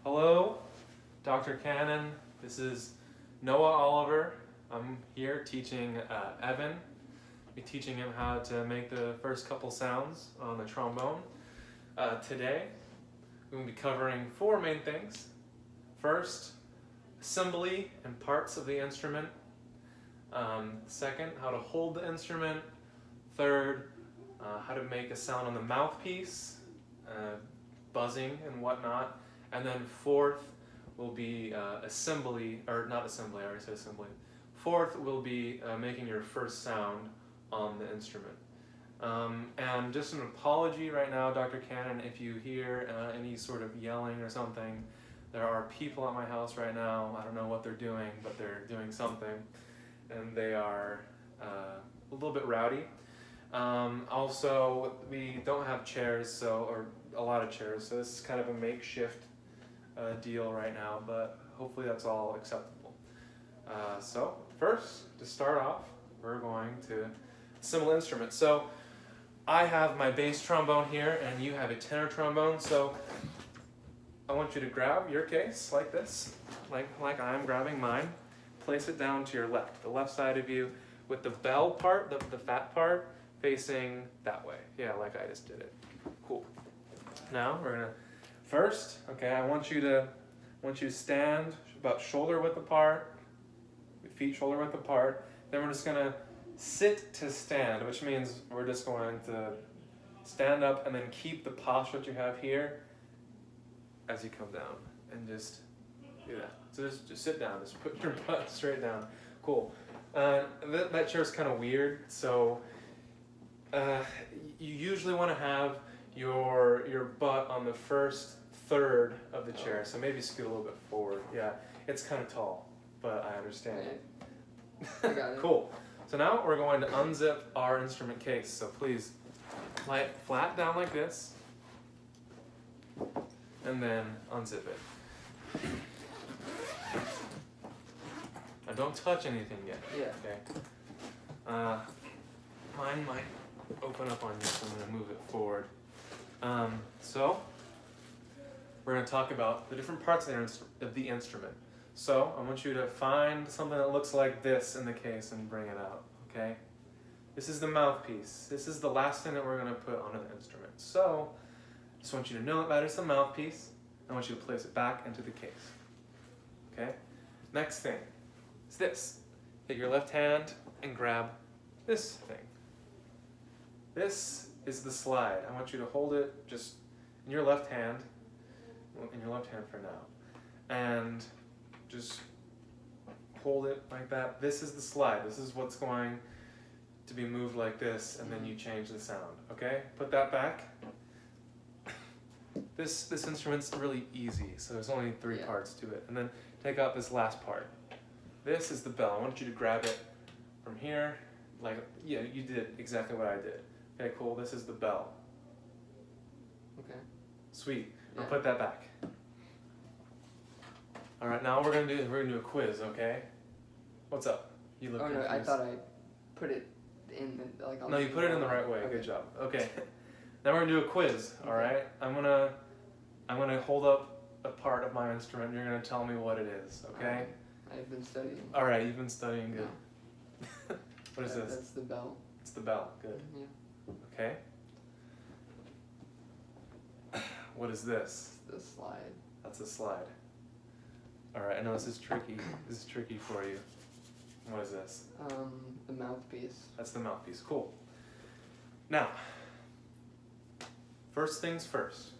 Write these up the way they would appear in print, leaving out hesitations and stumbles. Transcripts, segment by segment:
Hello, Dr. Cannon. This is Noah Oliver. I'm here teaching Evan. We're teaching him how to make the first couple sounds on the trombone. Today, we're going to be covering four main things. First, assembly and parts of the instrument. Second, how to hold the instrument. Third, how to make a sound on the mouthpiece, buzzing and whatnot. And then fourth will be assembly, or not assembly, I already said assembly. Fourth will be making your first sound on the instrument. And just an apology right now, Dr. Cannon, if you hear any sort of yelling or something. There are people at my house right now. I don't know what they're doing, but they're doing something. And they are a little bit rowdy. Also, we don't have chairs, or a lot of chairs, so this is kind of a makeshift deal right now, but hopefully that's all acceptable. So first, to start off, we're going to assemble instruments. So I have my bass trombone here, and you have a tenor trombone, so I want you to grab your case like this, like I'm grabbing mine. Place it down to your left, the left side of you, with the bell part, the fat part, facing that way. Yeah, like I just did it. Cool. Now we're gonna first, okay, I want you to stand about shoulder width apart, feet shoulder width apart. Then we're just gonna sit to stand, which means we're just going to stand up and then keep the posture that you have here as you come down, and just do that. So just sit down, just put your butt straight down. Cool. That chair's kind of weird, so you usually want to have your butt on the first third of the chair, so maybe scoot a little bit forward. Yeah, it's kind of tall, but I understand. I got it. Cool. So now we're going to unzip our instrument case. So please lie it flat down like this, and then unzip it. Now don't touch anything yet. Yeah. Okay. Mine might open up on you, so I'm going to move it forward. So we're going to talk about the different parts of the instrument. So I want you to find something that looks like this in the case and bring it out. Okay. This is the mouthpiece. This is the last thing that we're going to put onto the instrument. So I just want you to know that is the mouthpiece. I want you to place it back into the case. Okay? Next thing is this. Take your left hand and grab this thing. This is the slide. I want you to hold it just in your left hand for now. And just hold it like that. This is the slide. This is what's going to be moved like this, and then you change the sound. Okay? Put that back. This instrument's really easy, so there's only three parts to it. And then take out this last part. This is the bell. I want you to grab it from here, yeah, you did exactly what I did. Okay, cool. This is the bell. Okay. Sweet. Yeah. I'll put that back. All right, now we're gonna do a quiz. Okay. What's up? You look confused. No, I thought I put it in the, like. No, you put it in the right way. Okay. Good job. Okay. Now we're gonna do a quiz. All right. I'm gonna hold up a part of my instrument. You're gonna tell me what it is. Okay. I've been studying. All right. You've been studying. Good. What is this? That's the bell. It's the bell. Good. Yeah. Okay. What is this? It's the slide. That's a slide. All right. I know this is tricky. This is tricky for you. What is this? The mouthpiece. That's the mouthpiece. Cool. Now, first things first.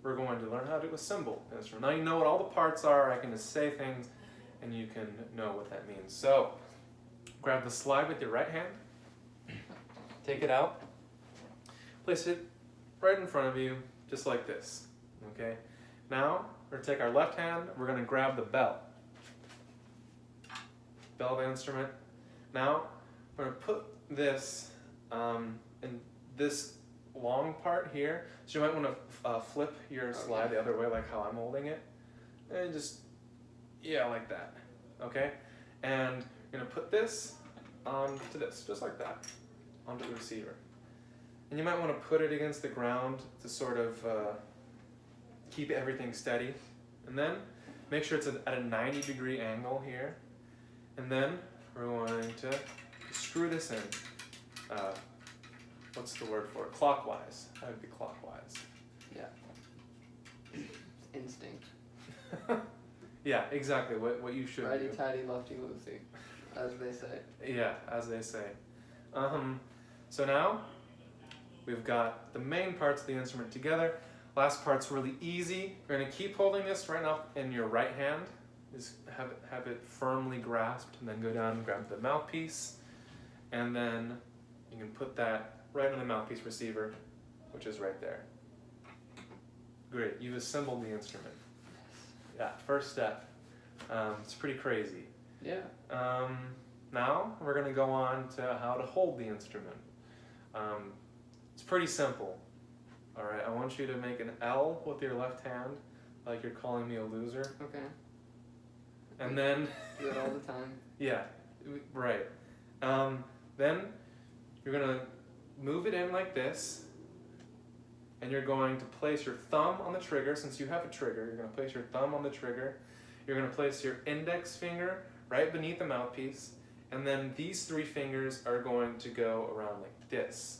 We're going to learn how to assemble the instrument. Now you know what all the parts are. I can just say things, and you can know what that means. So, grab the slide with your right hand. Take it out. Place it right in front of you, just like this. Okay? Now, we're going to take our left hand. We're going to grab the bell. Bell of the instrument. Now, we're going to put this in this long part here. So you might want to flip your slide the other way, like how I'm holding it. And just, yeah, like that. Okay? And you're going to put this onto this, just like that, onto the receiver. And you might want to put it against the ground to sort of keep everything steady. And then make sure it's at a 90-degree angle here. And then we're going to screw this in. What's the word for it? Clockwise. That would be clockwise. Yeah. Instinct. Yeah, exactly. What you should Righty do. tighty, lefty loosey, as they say. Yeah, as they say. So now we've got the main parts of the instrument together. Last part's really easy. You're gonna keep holding this right now in your right hand. Just have it firmly grasped, and then go down and grab the mouthpiece, and then you can put that right on the mouthpiece receiver, which is right there. Great, you've assembled the instrument. Yeah, first step. It's pretty crazy. Yeah. Now we're gonna go on to how to hold the instrument. It's pretty simple. All right, I want you to make an L with your left hand, like you're calling me a loser. Okay. And then Do it all the time. yeah, right. Then you're gonna move it in like this, and you're going to place your thumb on the trigger. Since you have a trigger, you're gonna place your thumb on the trigger. You're gonna place your index finger right beneath the mouthpiece, and then these three fingers are going to go around like this.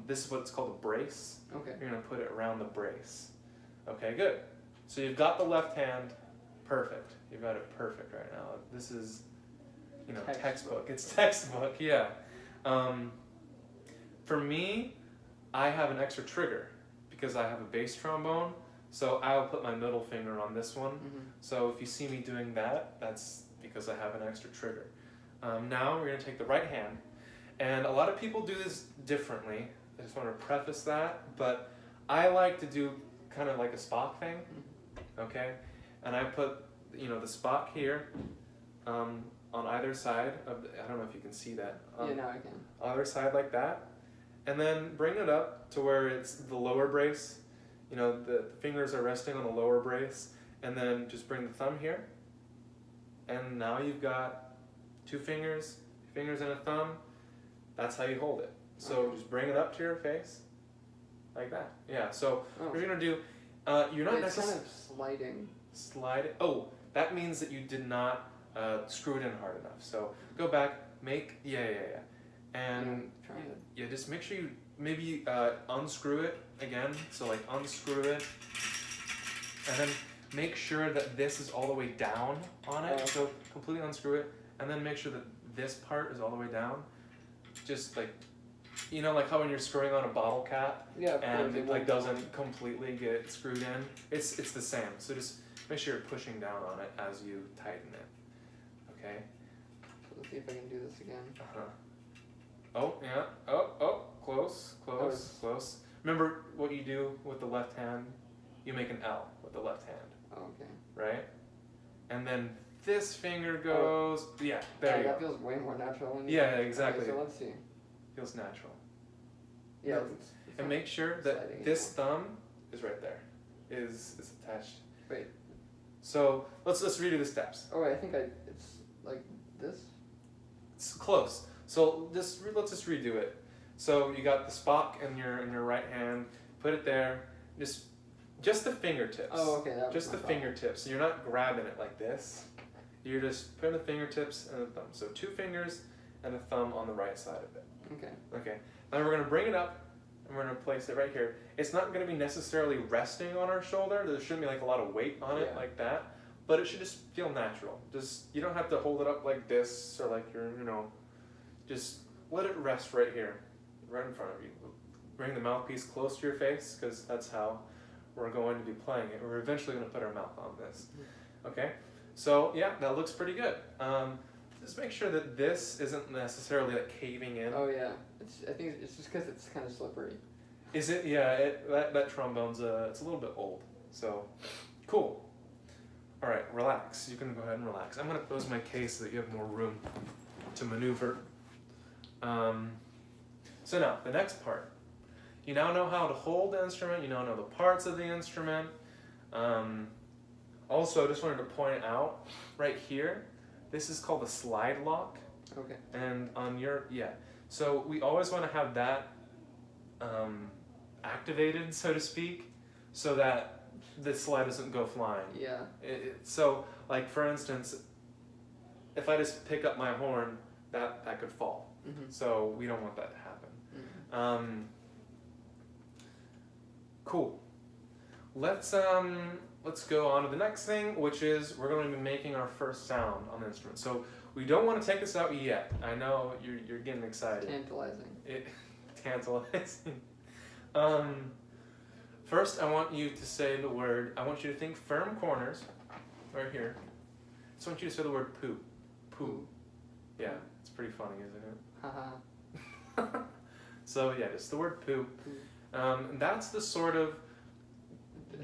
This is what's called a brace. Okay. You're gonna put it around the brace. Okay, good. So you've got the left hand perfect. You've got it perfect right now. This is, textbook. It's textbook, yeah. For me, I have an extra trigger because I have a bass trombone. So I'll put my middle finger on this one. Mm-hmm. So if you see me doing that, that's because I have an extra trigger. Now we're gonna take the right hand. And a lot of people do this differently. I just want to preface that, but I like to do kind of like a Spock thing, okay? And I put, the Spock here on either side of I don't know if you can see that. Yeah, now I can. Other side like that. And then bring it up to where it's the lower brace. The fingers are resting on the lower brace. And then just bring the thumb here. And now you've got two fingers and a thumb. That's how you hold it. So just bring it up to your face, like that. Yeah. So you're gonna do. You're not It's necessarily kind of sliding. slide it. Oh, that means that you did not screw it in hard enough. So go back, make and Trying to. yeah, just make sure you maybe unscrew it again. So like unscrew it, and then make sure that this is all the way down on it. Okay. So completely unscrew it, and then make sure that this part is all the way down. Just like, like how when you're screwing on a bottle cap Yeah. Of and course, it like doesn't completely get screwed in. It's the same. So just make sure you're pushing down on it as you tighten it. Okay. Let's see if I can do this again. Oh yeah. Oh, close. Close. Remember what you do with the left hand? You make an L with the left hand, Oh, okay. right? And then this finger goes. Yeah, there you That go. feels way more natural. When Yeah, okay, exactly. so let's see. Feels natural. Yeah. No, It's And not make sure sliding that this anymore. thumb is right there. Is attached. Wait. So let's redo the steps. Oh wait, I think it's like this. It's close. So let's just redo it. So you got the Spock in your right hand. Put it there. Just the fingertips. Oh, okay. That was Just my the problem. fingertips. You're not grabbing it like this. You're just putting the fingertips and the thumb. So two fingers and a thumb on the right side of it. Okay. Okay. Now we're gonna bring it up and we're gonna place it right here. It's not gonna be necessarily resting on our shoulder. There shouldn't be like a lot of weight on it Yeah. like that. But it should just feel natural. You don't have to hold it up like this or like you're, just let it rest right here, right in front of you. Bring the mouthpiece close to your face because that's how we're going to be playing it. We're eventually going to put our mouth on this. Okay? So, yeah, that looks pretty good. Just make sure that this isn't necessarily like caving in. Oh yeah. I think it's just because it's kind of slippery. Is it? Yeah, that trombone's it's a little bit old. So, cool. All right, relax. You can go ahead and relax. I'm going to close my case so that you have more room to maneuver. So now, the next part. You now know how to hold the instrument. You now know the parts of the instrument. Also, I just wanted to point out, right here, this is called a slide lock. Okay. And on so we always want to have that activated, so to speak. so that the slide doesn't go flying. Yeah. So, like for instance, if I just pick up my horn, that could fall. Mm-hmm. So we don't want that to happen. Mm-hmm. Cool. Let's go on to the next thing, which is we're going to be making our first sound on the instrument. So we don't want to take this out yet. I know you're getting excited. Tantalizing. Tantalizing. First, I want you to say the word. I want you to think firm corners, right here. So I want you to say the word poo. Poo. Yeah, it's pretty funny, isn't it? Haha. So yeah, just the word poo. Poo. And that's the sort of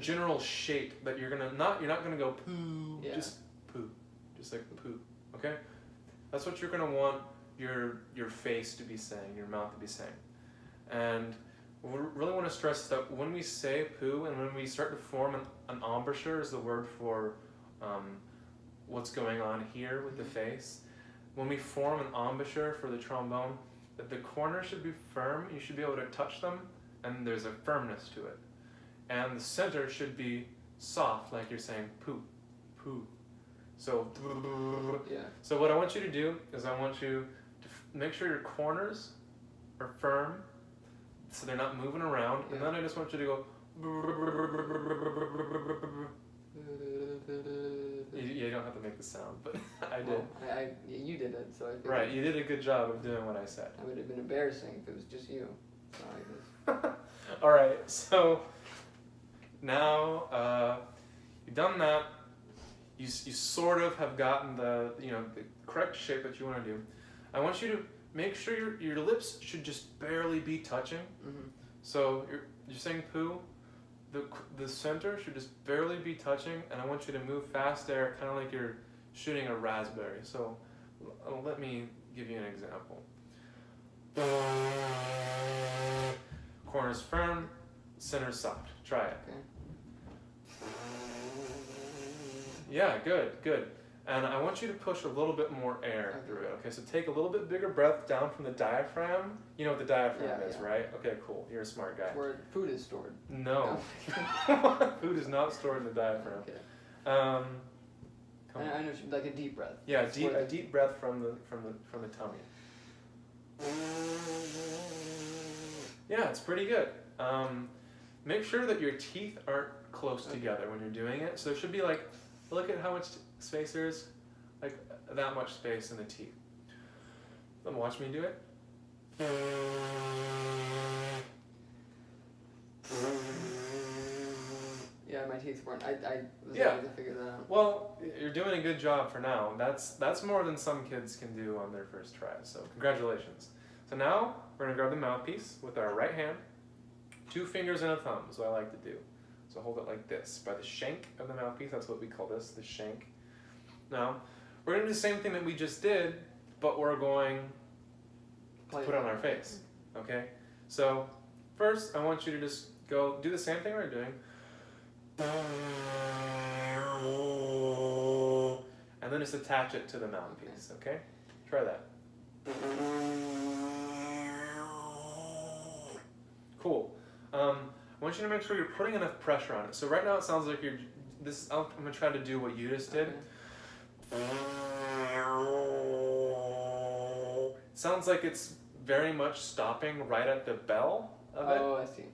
general shape that you're not gonna go poo. Yeah. Just poo. Just like poo. Okay? That's what you're gonna want your face to be saying, your mouth to be saying. And we really want to stress that when we say poo and when we start to form an embouchure is the word for what's going on here with the face. When we form an embouchure for the trombone, that the corners should be firm, you should be able to touch them, and there's a firmness to it. And the center should be soft, like you're saying poo, poo. So, Yeah. so what I want you to do is I want you to make sure your corners are firm, so they're not moving around, and then I just want you to go. You don't have to make the sound, but I did. Well, you did it, so I figured Right, you did a good job of doing what I said. It would have been embarrassing if it was just you. So I guess. All right, so now you've done that. You sort of have gotten the correct shape that you want to do. I want you to make sure your lips should just barely be touching. Mm-hmm. So you're saying poo. The center should just barely be touching, and I want you to move fast there, kind of like you're shooting a raspberry. So let me give you an example. Corners firm, center soft. Try it. Okay. Yeah, good. And I want you to push a little bit more air through it. Okay, so take a little bit bigger breath down from the diaphragm. You know what the diaphragm is, right? Okay, cool. You're a smart guy. Where food is stored. No. Food is not stored in the diaphragm. Okay. Come on. I know, like a deep breath. Yeah, a deep breath from the tummy. Yeah, it's pretty good. Make sure that your teeth aren't close together when you're doing it. So there should be look at how much space there is, like that much space in the teeth. Then watch me do it. Yeah, my teeth weren't. I was Yeah. able to figure that out. Well, you're doing a good job for now. That's more than some kids can do on their first try. So congratulations. So now we're gonna grab the mouthpiece with our right hand, 2 fingers and a thumb is what I like to do. So hold it like this by the shank of the mouthpiece. That's what we call this, the shank. Now we're gonna do the same thing that we just did, but we're going to put it on our face. Okay. So first, I want you to just go do the same thing we're doing. And then just attach it to the mouthpiece, okay? Try that. Cool. I want you to make sure you're putting enough pressure on it. So right now it sounds like I'm gonna try to do what you just did. Okay. It sounds like it's very much stopping right at the bell of it. Oh, I see.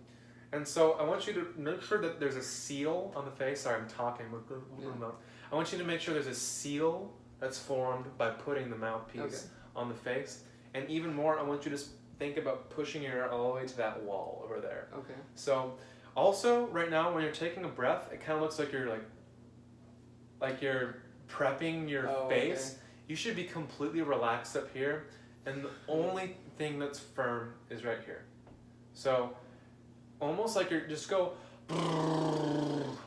And so I want you to make sure that there's a seal on the face. Sorry, I'm talking with the mouth. I want you to make sure there's a seal that's formed by putting the mouthpiece on the face. And even more, I want you to think about pushing your air all the way to that wall over there. Okay. So also, right now, when you're taking a breath, it kind of looks like you're like you're prepping your face. Okay. You should be completely relaxed up here. And the only thing that's firm is right here. So almost like you're just go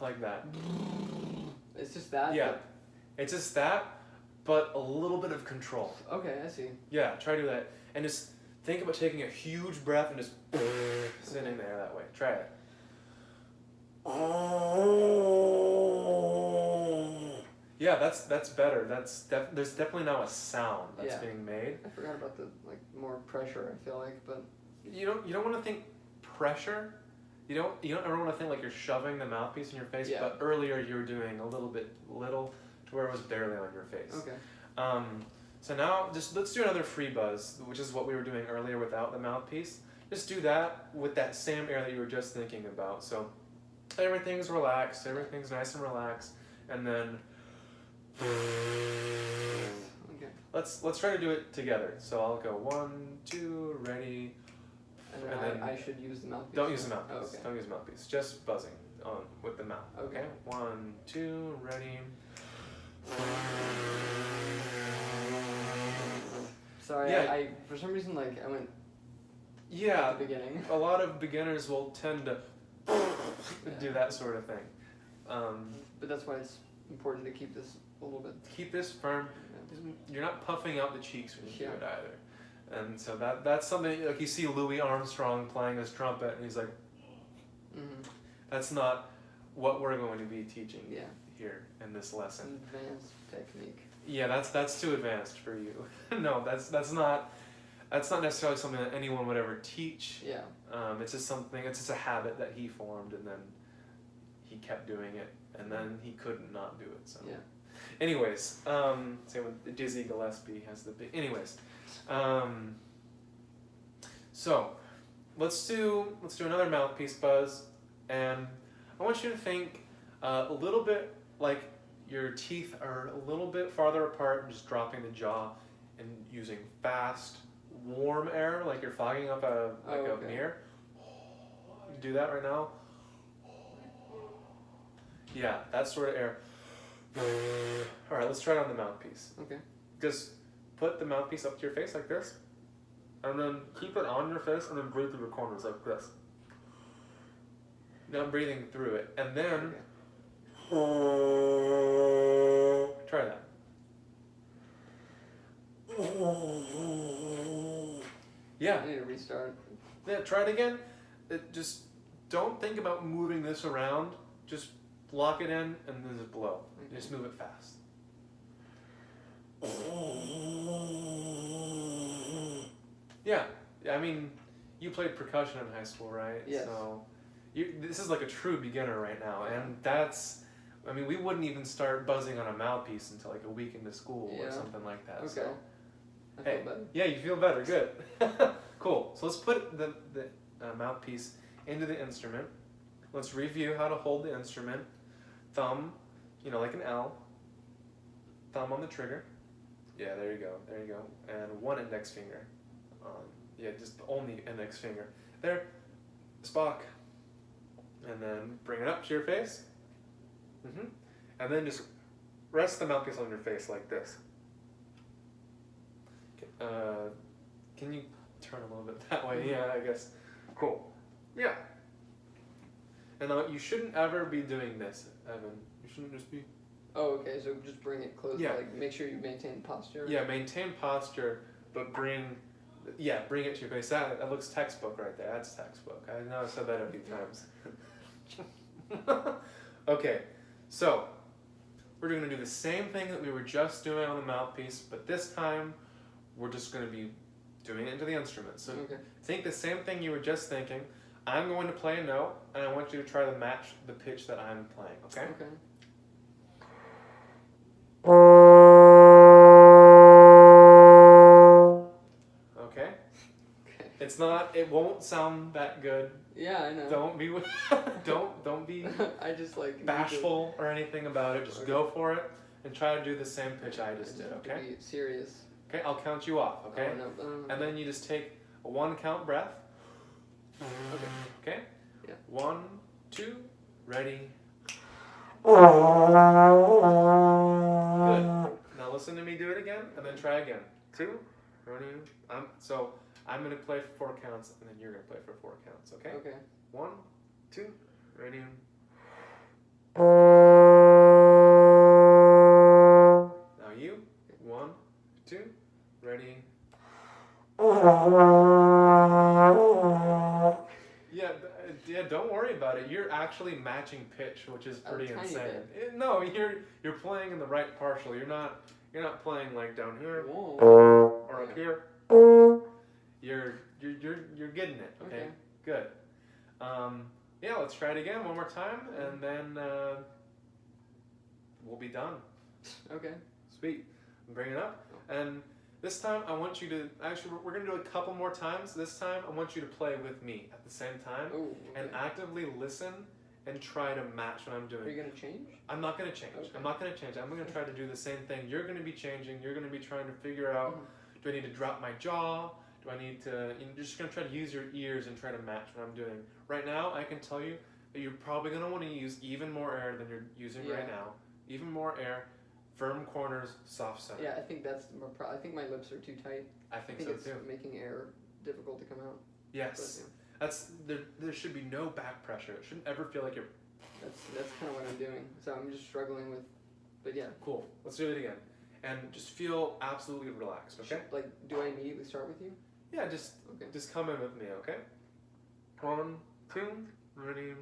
like that. It's just that? Yeah. It's just that, but a little bit of control. Okay, I see. Yeah, try to do that. And just think about taking a huge breath and just sitting there that way. Try it. Yeah, that's better. There's definitely now a sound that's being made. I forgot about the more pressure, I feel like, but You don't want to think pressure. You don't ever want to think like you're shoving the mouthpiece in your face, Yeah. but earlier you were doing a little to where it was barely on your face. Okay. So now just let's do another free buzz, which is what we were doing earlier without the mouthpiece. Just do that with that same air that you were just thinking about. So everything's relaxed, everything's nice and relaxed, and then Okay. let's try to do it together. So I'll go 1, 2, ready. And then I should use the mouthpiece. Don't use the mouthpiece. Oh, okay. Don't use the mouthpiece. Just buzzing on with the mouth. Okay. 1, 2, ready. Sorry, Yeah. I for some reason I went Yeah. at the beginning. A lot of beginners will tend to do that sort of thing. But that's why it's important to keep this a little bit. Keep this firm. You're not puffing out the cheeks when you do Yeah. it either. And so that's something, like you see Louis Armstrong playing his trumpet and he's like, that's not what we're going to be teaching Yeah. here in this lesson. Advanced technique. Yeah, that's too advanced for you. No, that's not necessarily something that anyone would ever teach. Yeah. It's just a habit that he formed, and then he kept doing it, and then he couldn't not do it. So, Yeah. anyways, same with Dizzy Gillespie has the big. Anyways, so let's do another mouthpiece buzz, and I want you to think a little bit like your teeth are a little bit farther apart, and just dropping the jaw, and using fast, warm air, like you're fogging up a okay. mirror. You do that right now. Yeah, that sort of air. All right, let's try it on the mouthpiece. Okay. Just put the mouthpiece up to your face like this, and then keep it on your face, and then breathe through the corners like this. Now I'm breathing through it, and then try that. Yeah. I need to restart. Yeah, try it again. Just don't think about moving this around. Just lock it in and then just blow. Okay. Just move it fast. Yeah, I mean, you played percussion in high school, right? Yes. So this is like a true beginner right now, and I mean, we wouldn't even start buzzing on a mouthpiece until like a week into school or something like that. Okay. So, I feel better. yeah, you feel better. Good. Cool. So let's put the mouthpiece into the instrument. Let's review how to hold the instrument. Thumb, like an L. Thumb on the trigger. Yeah, there you go. There you go. And one index finger. Just only index finger. There. Spock. And then bring it up to your face. And then just rest the mouthpiece on your face like this. Can you turn a little bit that way? Yeah, I guess. Cool. Yeah. And now you shouldn't ever be doing this, Evan. You shouldn't just be... Oh, okay, so just bring it closer, Yeah. like make sure you maintain posture. Yeah, maintain posture, but bring it to your face. That looks textbook right there. That's textbook. I know I've said that a few times. Okay, so we're going to do the same thing that we were just doing on the mouthpiece, but this time we're just going to be doing it into the instrument. So think the same thing you were just thinking. I'm going to play a note, and I want you to try to match the pitch that I'm playing, okay? Okay. Okay? It's not, it won't sound that good. Yeah, I know. Don't be, don't be I just like bashful or anything about it. Just go for it and try to do the same pitch I just did, okay? Be serious. Okay, I'll count you off, okay? Oh, no. And then you just take a 1 count breath. Okay? Yeah. 1, 2, ready. Good. Now listen to me do it again, and then try again. 2, ready. I'm gonna play for 4 counts, and then you're gonna play for 4 counts. Okay? Okay. 1, 2, ready. Now you. 1, 2, ready. Yeah, don't worry about it. You're actually matching pitch, which is pretty insane. No, you're playing in the right partial. You're not playing like down here or up here. You're getting it. Okay. Good. yeah, let's try it again one more time, and then we'll be done. Okay. Sweet. Bring it up. And this time I want you to, actually we're going to do a couple more times. This time I want you to play with me at the same time Oh. Okay. and actively listen and try to match what I'm doing. Are you gonna change? I'm not going to change. Okay. I'm not going to change. I'm going to try to do the same thing. You're going to be changing. You're going to be trying to figure out, do I need to drop my jaw? Do I need to, you're just going to try to use your ears and try to match what I'm doing. Right now, I can tell you that you're probably going to want to use even more air than you're using right now. Even more air, firm corners, soft center. Yeah, I think that's more I think my lips are too tight. I think I so think it's too. making air difficult to come out. Yes. That's there should be no back pressure. It shouldn't ever feel like you're. That's kind of what I'm doing. So I'm just struggling with, but yeah. Cool. Let's do it again, and just feel absolutely relaxed. Okay. Like, do I immediately start with you? Yeah. Just come in with me. Okay. 1, 2, ready.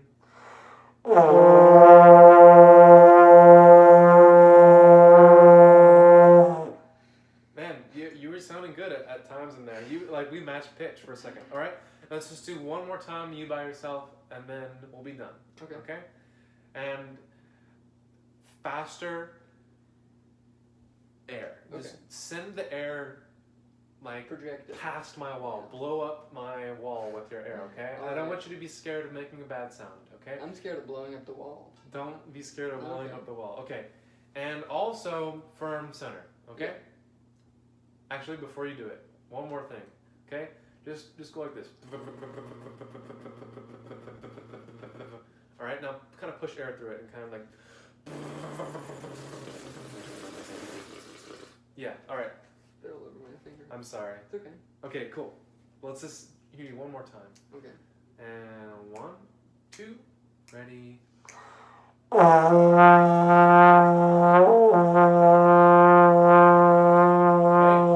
Man, you were sounding good at times in there. We matched pitch for a second. All right. Let's just do one more time, you by yourself, and then we'll be done. Okay. Okay. And faster air. Just send the air project it past my wall. Blow up my wall with your air, okay? I don't want you to be scared of making a bad sound, okay? I'm scared of blowing up the wall. Don't be scared of blowing up the wall. Okay. And also firm center, okay? Yeah. Actually, before you do it, one more thing, okay? Just go like this. All right, now kind of push air through it and kind of like. Yeah, all right. They're all over my finger. I'm sorry. It's okay. Okay, cool. Let's just hear you one more time. Okay. And 1, 2, ready.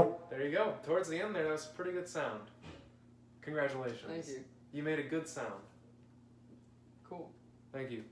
Okay, there you go. Towards the end there, that was a pretty good sound. Congratulations. Thank you. You made a good sound. Cool. Thank you.